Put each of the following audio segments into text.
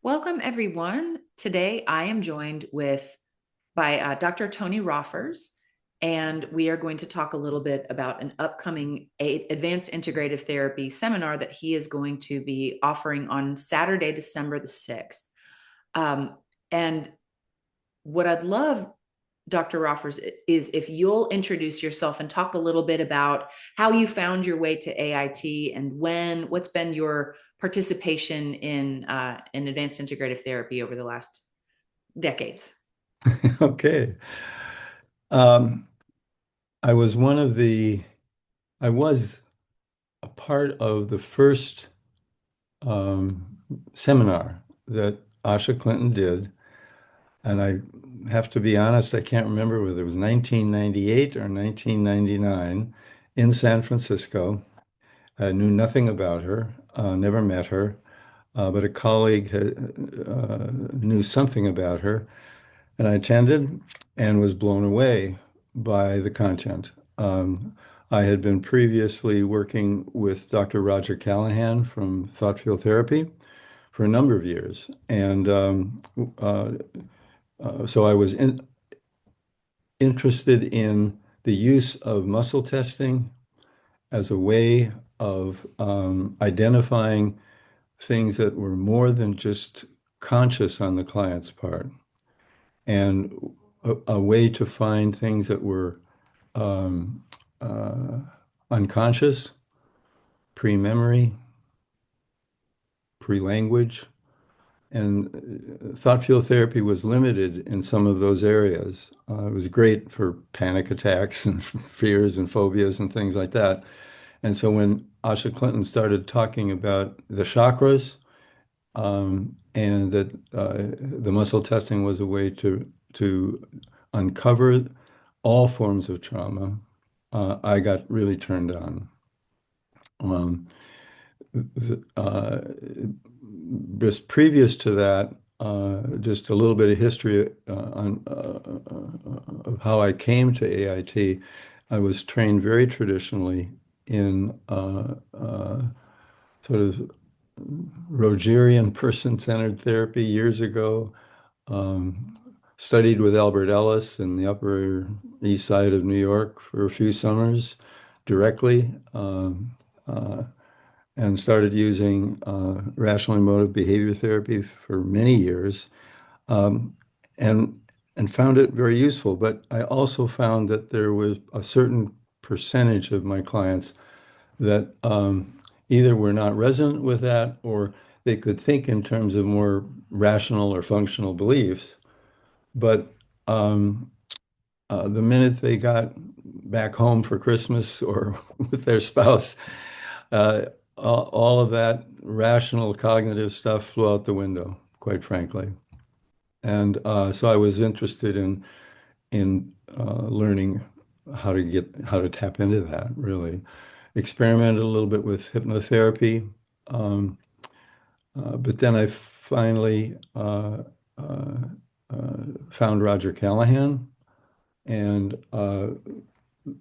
Welcome, everyone. Today, I am joined by Dr. Tony Roffers, and we are going to talk a little bit about an upcoming Advanced Integrative Therapy seminar that he is going to be offering on Saturday, December the 6th. And what I'd love, Dr. Roffers, is if you'll introduce yourself and talk a little bit about how you found your way to AIT and what's been your participation in advanced integrative therapy over the last decades. Okay. Um, I was one of the, I was a part of the first um, seminar that Asha Clinton did. And I have to be honest, I can't remember whether it was 1998 or 1999 in San Francisco. I knew nothing about her, never met her, but a colleague knew something about her. And I attended and was blown away by the content. I had been previously working with Dr. Roger Callahan from Thought Field Therapy for a number of years. And uh, so I was interested in the use of muscle testing as a way of identifying things that were more than just conscious on the client's part, and a way to find things that were um, uh, unconscious, pre-memory, pre-language. And thought field therapy was limited in some of those areas. It was great for panic attacks and fears and phobias and things like that. And so when Asha Clinton started talking about the chakras, and that the muscle testing was a way to uncover all forms of trauma, I got really turned on. Um, uh, just previous to that, just a little bit of history of how I came to AIT. I was trained very traditionally in sort of Rogerian person-centered therapy years ago. Um, Studied with Albert Ellis in the Upper East Side of New York for a few summers directly, uh, and started using rational emotive behavior therapy for many years, um, and and found it very useful. But I also found that there was a certain percentage of my clients that either were not resonant with that, or they could think in terms of more rational or functional beliefs. But um, the minute they got back home for Christmas or with their spouse, all of that rational cognitive stuff flew out the window, quite frankly. And so I was interested in learning how to tap into that, really. Experimented a little bit with hypnotherapy, um, but then I finally uh, found Roger Callahan, and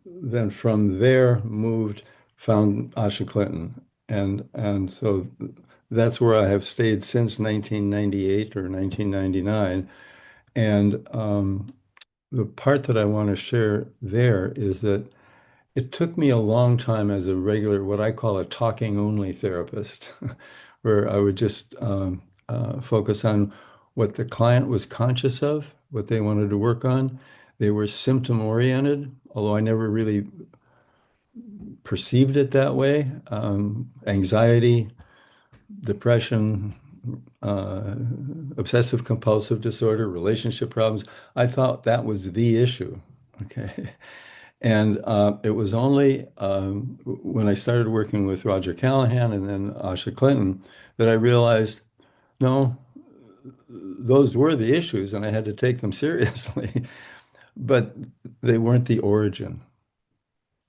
then from there found Asha Clinton, and so that's where I have stayed since 1998 or 1999. And the part that I want to share there is that it took me a long time as a regular, what I call a talking only therapist, where I would just focus on what the client was conscious of, what they wanted to work on. They were symptom oriented, although I never really perceived it that way. Anxiety, depression, uh, obsessive compulsive disorder, relationship problems. I thought that was the issue. Okay. And it was only when I started working with Roger Callahan and then Asha Clinton that I realized, no, those were the issues and I had to take them seriously, but they weren't the origin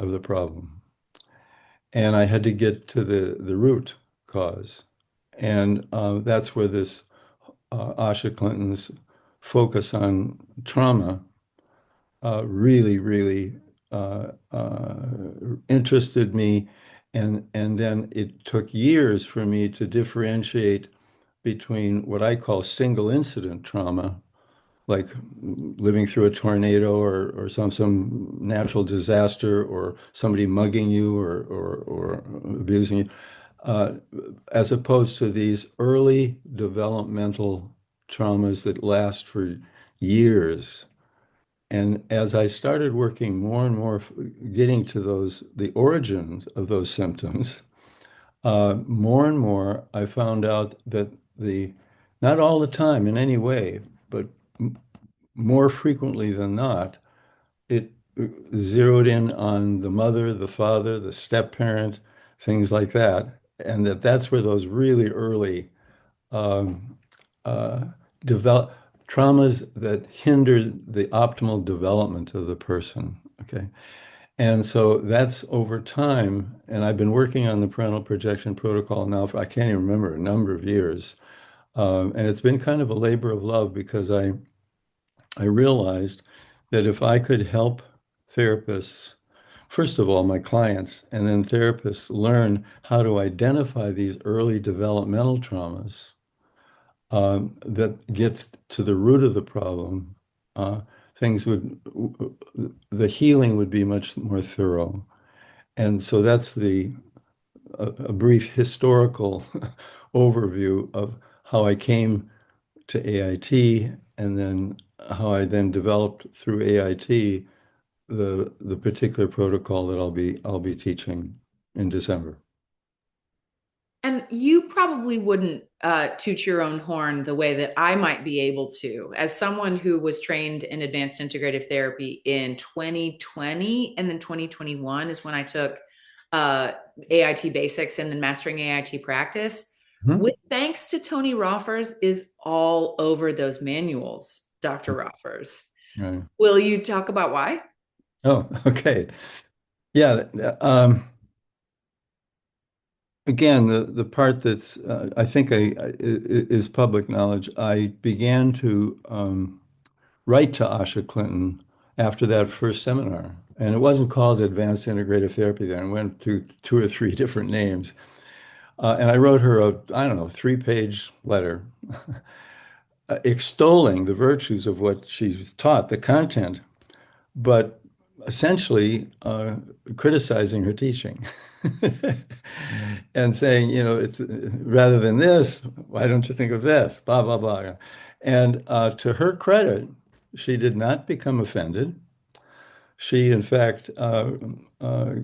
of the problem. And I had to get to the root cause. And that's where this Asha Clinton's focus on trauma really interested me. And then it took years for me to differentiate between what I call single incident trauma, like living through a tornado or some natural disaster or somebody mugging you or abusing you, uh, as opposed to these early developmental traumas that last for years. And as I started working more and more, getting to the origins of those symptoms, more and more I found out that not all the time in any way, but more frequently than not, it zeroed in on the mother, the father, the step parent, things like that, and that's where those really early um, uh, develop traumas that hinder the optimal development of the person. Okay. And so that's over time, and I've been working on the parental projection protocol now for I can't even remember a number of years, and it's been kind of a labor of love because I realized that if I could help therapists, first of all, my clients, and then therapists learn how to identify these early developmental traumas, that gets to the root of the problem, uh, things would, the healing would be much more thorough. And so that's a brief historical overview of how I came to AIT and then how I then developed through AIT the particular protocol that I'll be teaching in December. And you probably wouldn't toot your own horn the way that I might be able to. As someone who was trained in advanced integrative therapy in 2020 and then 2021 is when I took uh, AIT basics and then mastering AIT practice. Mhm. With thanks to Tony Roffers is all over those manuals, Dr. Roffers. Right. Will you talk about why? Oh, okay. Yeah. Again, the part that's I think is public knowledge. I began to write to Asha Clinton after that first seminar, and it wasn't called Advanced Integrative Therapy then. It went through two or three different names, and I wrote her I don't know, 3-page letter extolling the virtues of what she's taught, the content, but essentially criticizing her teaching. And saying, it's rather than this, why don't you think of this? Blah, blah, blah. And to her credit, she did not become offended. She, in fact,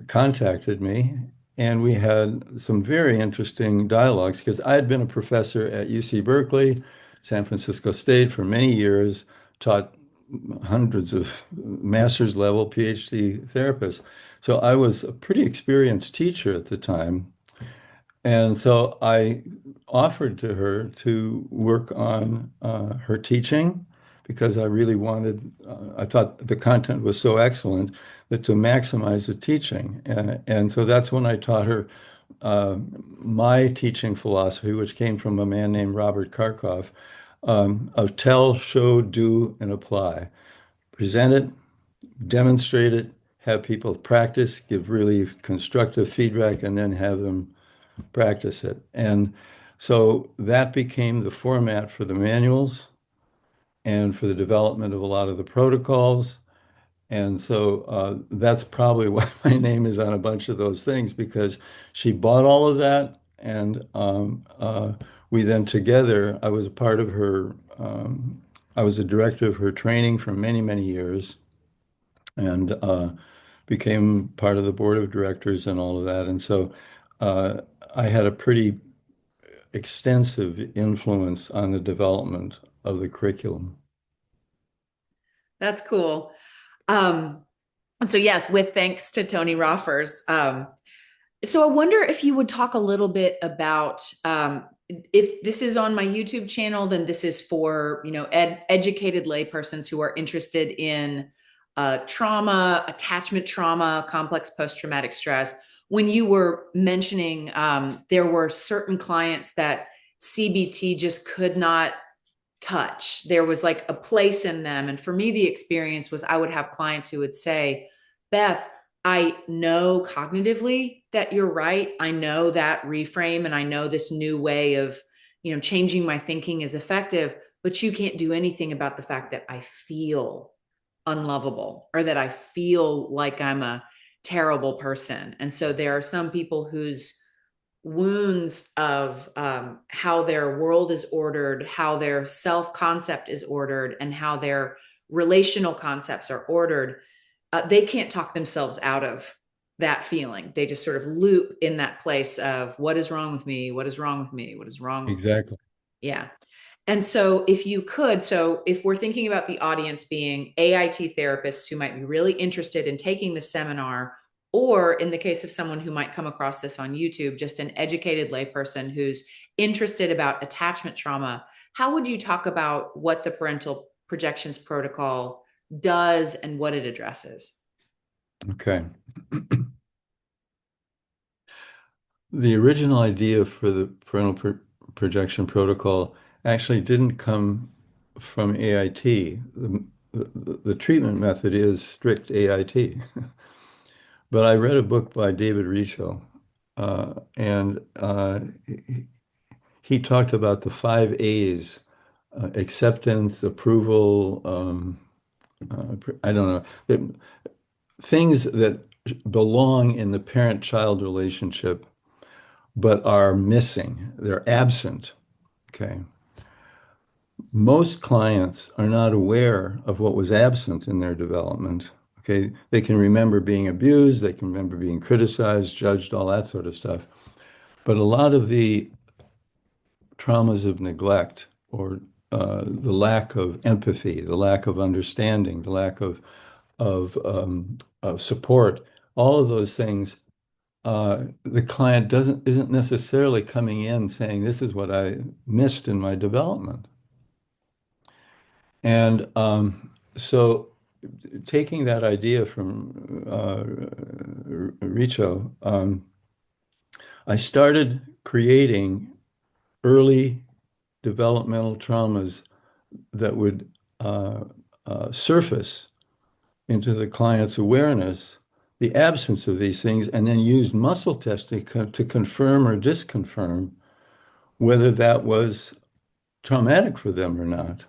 contacted me, and we had some very interesting dialogues because I had been a professor at UC Berkeley, San Francisco State for many years, taught hundreds of master's level PhD therapists. So I was a pretty experienced teacher at the time. And so I offered to her to work on her teaching because I really I thought the content was so excellent that to maximize the teaching. And so that's when I taught her uh, my teaching philosophy, which came from a man named Robert Karkoff, of tell, show, do, and apply. Present it, demonstrate it, have people practice, give really constructive feedback, and then have them practice it. And so that became the format for the manuals and for the development of a lot of the protocols. And so that's probably why my name is on a bunch of those things because she bought all of that. And we then together, I was a part of I was a director of her training for many, many years and became part of the board of directors and all of that. And so uh, I had a pretty extensive influence on the development of the curriculum. That's cool. Um, and so, yes, with thanks to Tony Roffers. So I wonder if you would talk a little bit about if this is on my YouTube channel, then this is for educated laypersons who are interested in trauma, attachment trauma, complex post-traumatic stress. When you were mentioning there were certain clients that CBT just could not touch. There was like a place in them. And for me, the experience was I would have clients who would say, Beth, I know cognitively that you're right. I know that reframe and I know this new way of changing my thinking is effective, but you can't do anything about the fact that I feel unlovable or that I feel like I'm a terrible person. And so there are some people whose wounds of how their world is ordered, how their self concept is ordered, and how their relational concepts are ordered, they can't talk themselves out of that feeling. They just sort of loop in that place of what is wrong with me? What is wrong with me? What is wrong with me? Exactly. Yeah. And so, if you could, so if we're thinking about the audience being AIT therapists who might be really interested in taking the seminar, or in the case of someone who might come across this on YouTube, just an educated layperson who's interested about attachment trauma, how would you talk about what the parental projections protocol does and what it addresses? Okay. The original idea for the projection protocol actually didn't come from AIT. The treatment method is strict AIT. But I read a book by David Richo, and he talked about the five A's: acceptance, approval, I don't know, things that belong in the parent-child relationship but are missing, they're absent. Okay. Most clients are not aware of what was absent in their development. Okay. They can remember being abused, they can remember being criticized, judged, all that sort of stuff. But a lot of the traumas of neglect or the lack of empathy, the lack of understanding, the lack of support, all of those things, the client isn't necessarily coming in saying, "This is what I missed in my development." And so, taking that idea from Richo, I started creating early developmental traumas that would surface into the client's awareness the absence of these things, and then used muscle testing to confirm or disconfirm whether that was traumatic for them or not.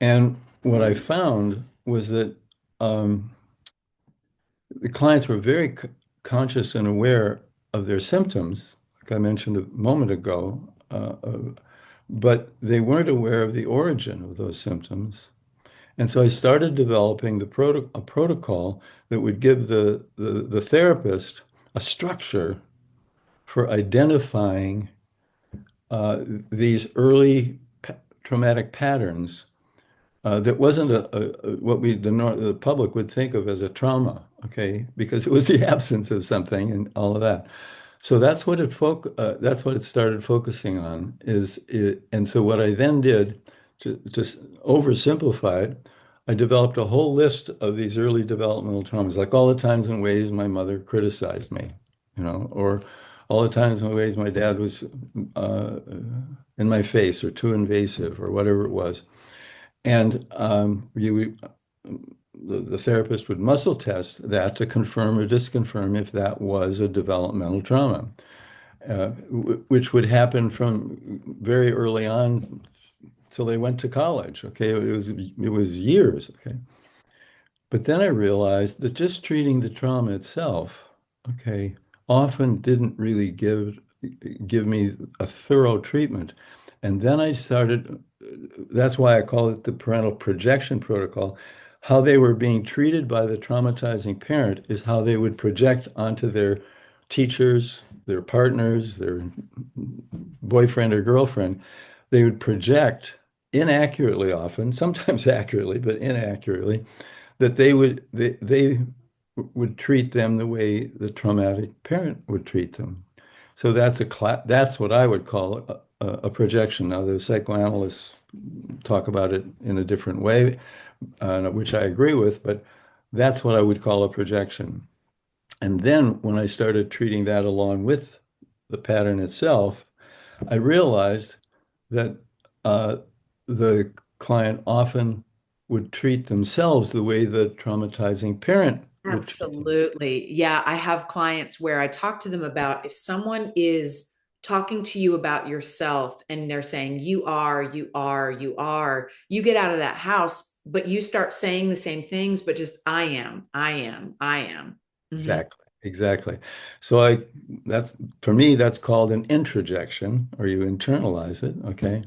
And what I found was that um, the clients were very conscious and aware of their symptoms, like I mentioned a moment ago, but they weren't aware of the origin of those symptoms. And so I started developing a protocol that would give the therapist a structure for identifying these early traumatic patterns that wasn't what the public would think of as a trauma, okay? Because it was the absence of something and all of that. So that's what it started focusing on and so what I then did to just oversimplify it, I developed a whole list of these early developmental traumas, like all the times and ways my mother criticized me, or all the times and ways my dad was uh, in my face or too invasive or whatever it was. And the therapist would muscle test that to confirm or disconfirm if that was a developmental trauma, which would happen from very early on till they went to college. Okay, it was years. Okay, but then I realized that just treating the trauma itself, okay, often didn't really give me a thorough treatment. And then I started, that's why I call it the parental projection protocol. How they were being treated by the traumatizing parent is how they would project onto their teachers, their partners, their boyfriend or girlfriend. They would project inaccurately often, sometimes accurately, but inaccurately, that they would treat them the way the traumatic parent would treat them. So that's what I would call a projection. Now, the psychoanalysts talk about it in a different way, which I agree with, but that's what I would call a projection. And then when I started treating that along with the pattern itself, I realized that uh, the client often would treat themselves the way the traumatizing parent would treat them. Absolutely. Yeah, I have clients where I talk to them about if someone is talking to you about yourself and they're saying, you are, you are, you are, you get out of that house, but you start saying the same things, but just I am, I am, I am. Mm-hmm. Exactly. Exactly. So that's for me, that's called an introjection, or you internalize it. Okay.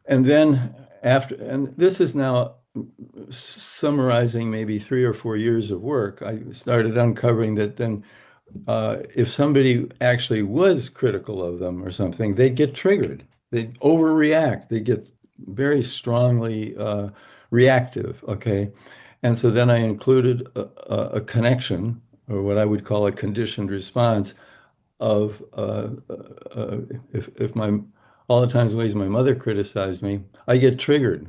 And then and this is now summarizing maybe 3 or 4 years of work. I started uncovering that then if somebody actually was critical of them or something, they'd get triggered. They'd overreact. They get very strongly reactive. Okay. And so then I included a connection, or what I would call a conditioned response of if my all the times ways my mother criticized me, I get triggered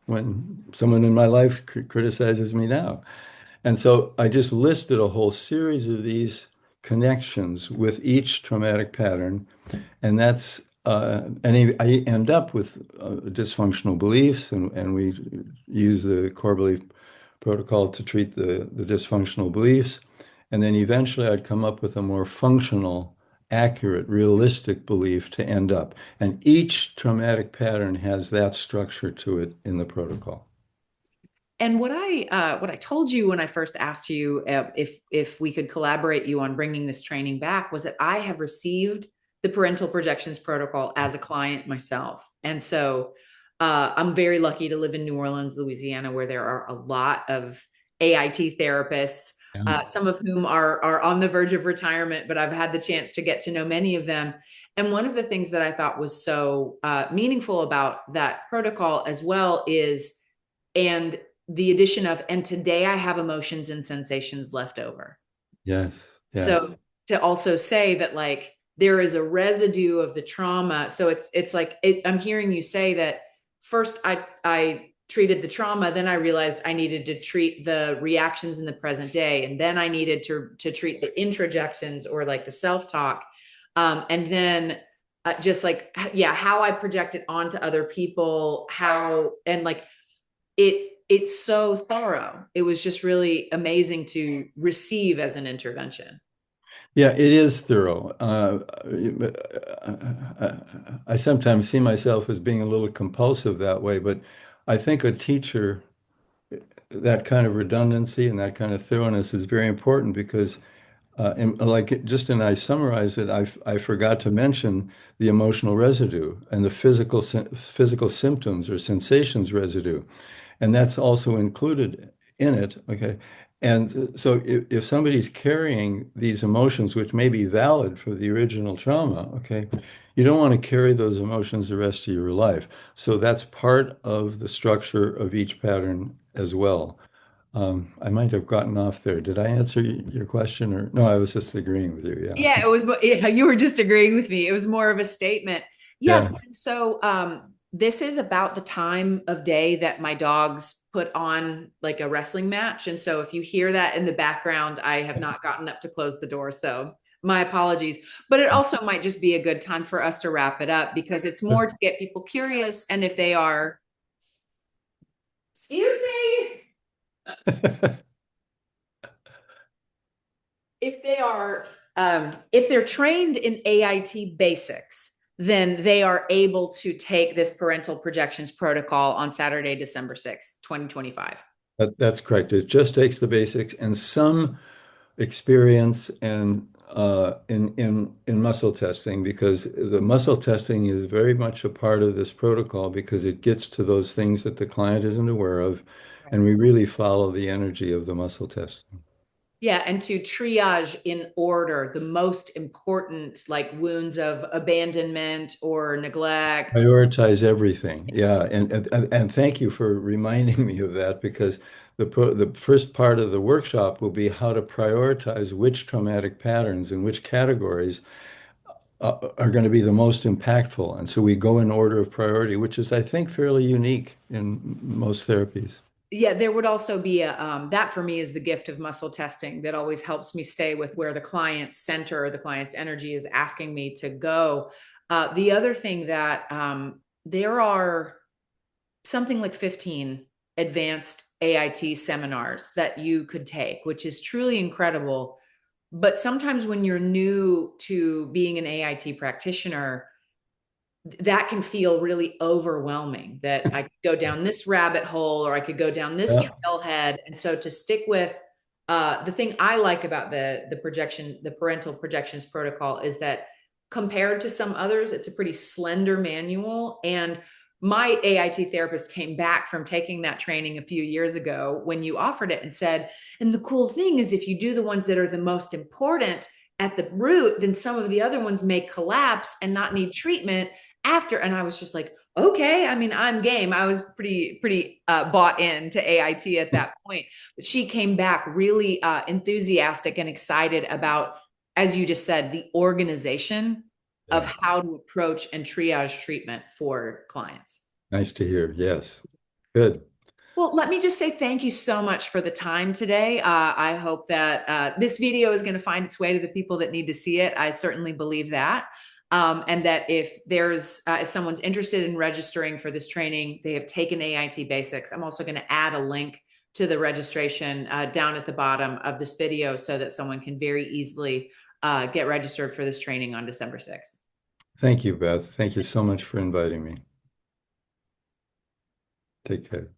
when someone in my life criticizes me now. And so I just listed a whole series of these connections with each traumatic pattern, and I end up with dysfunctional beliefs, and we use the core belief protocol to treat the dysfunctional beliefs. And then eventually I'd come up with a more functional, accurate, realistic belief to end up. And each traumatic pattern has that structure to it in the protocol. And what I told you when I first asked you if we could collaborate you on bringing this training back was that I have received the parental projections protocol as a client myself, and so I'm very lucky to live in New Orleans, Louisiana, where there are a lot of AIT therapists, Yeah. some of whom are on the verge of retirement, but I've had the chance to get to know many of them. And one of the things that I thought was so meaningful about that protocol as well is and the addition of, and today I have emotions and sensations left over. Yes, yes. So to also say that like there is a residue of the trauma. So it's like I'm hearing you say that first I treated the trauma, then I realized I needed to treat the reactions in the present day, and then I needed to treat the introjections or like the self talk, and then just like yeah, how I project it onto other people, how and like it's so thorough. It was just really amazing to receive as an intervention. Yeah, it is thorough. I sometimes see myself as being a little compulsive that way, but I think a teacher, that kind of redundancy and that kind of thoroughness is very important because I summarized it, I forgot to mention the emotional residue and the physical symptoms or sensations residue, and that's also included in it. Okay, and so if somebody's carrying these emotions, which may be valid for the original trauma, okay, you don't want to carry those emotions the rest of your life. So that's part of the structure of each pattern as well. I might have gotten off there. Did I answer your question or no? I was just agreeing with you. Yeah. Yeah, it was. Yeah, you were just agreeing with me. It was more of a statement. Yes. Yeah. And so this is about the time of day that my dogs put on like a wrestling match. And so if you hear that in the background, I have not gotten up to close the door. So my apologies. But it also might just be a good time for us to wrap it up because it's more to get people curious. And if they are, excuse me, if they are if they're trained in AIT basics, then they are able to take this parental projections protocol on Saturday, December 6th, 2025. That's correct. It just takes the basics and some experience and in muscle testing because the muscle testing is very much a part of this protocol because it gets to those things that the client isn't aware of, Right. and we really follow the energy of the muscle testing. Yeah, and to triage in order the most important like wounds of abandonment or neglect. Prioritize everything. Yeah, and thank you for reminding me of that because the first part of the workshop will be how to prioritize which traumatic patterns and which categories are going to be the most impactful. And so we go in order of priority, which is, I think, fairly unique in most therapies. Yeah, there would also be a that for me is the gift of muscle testing that always helps me stay with where the client's center, the client's energy is asking me to go. The other thing that there are something like 15 advanced AIT seminars that you could take, which is truly incredible. But sometimes when you're new to being an AIT practitioner, that can feel really overwhelming that I could go down this rabbit hole or I could go down this Yeah. trailhead. And so to stick with the thing I like about the parental projections protocol is that compared to some others, it's a pretty slender manual. And my AIT therapist came back from taking that training a few years ago when you offered it and said, and the cool thing is if you do the ones that are the most important at the root, then some of the other ones may collapse and not need treatment after. And I was just like, okay, I mean, I'm game. I was pretty bought into AIT at that point. But she came back really enthusiastic and excited about, as you just said, the organization of Yeah. how to approach and triage treatment for clients. Nice to hear. Yes. Good. Well, let me just say thank you so much for the time today. I hope that this video is going to find its way to the people that need to see it. I certainly believe that. And that if someone's interested in registering for this training, they have taken AIT basics. I'm also going to add a link to the registration down at the bottom of this video so that someone can very easily get registered for this training on December 6th. Thank you, Beth. Thank you so much for inviting me. Take care.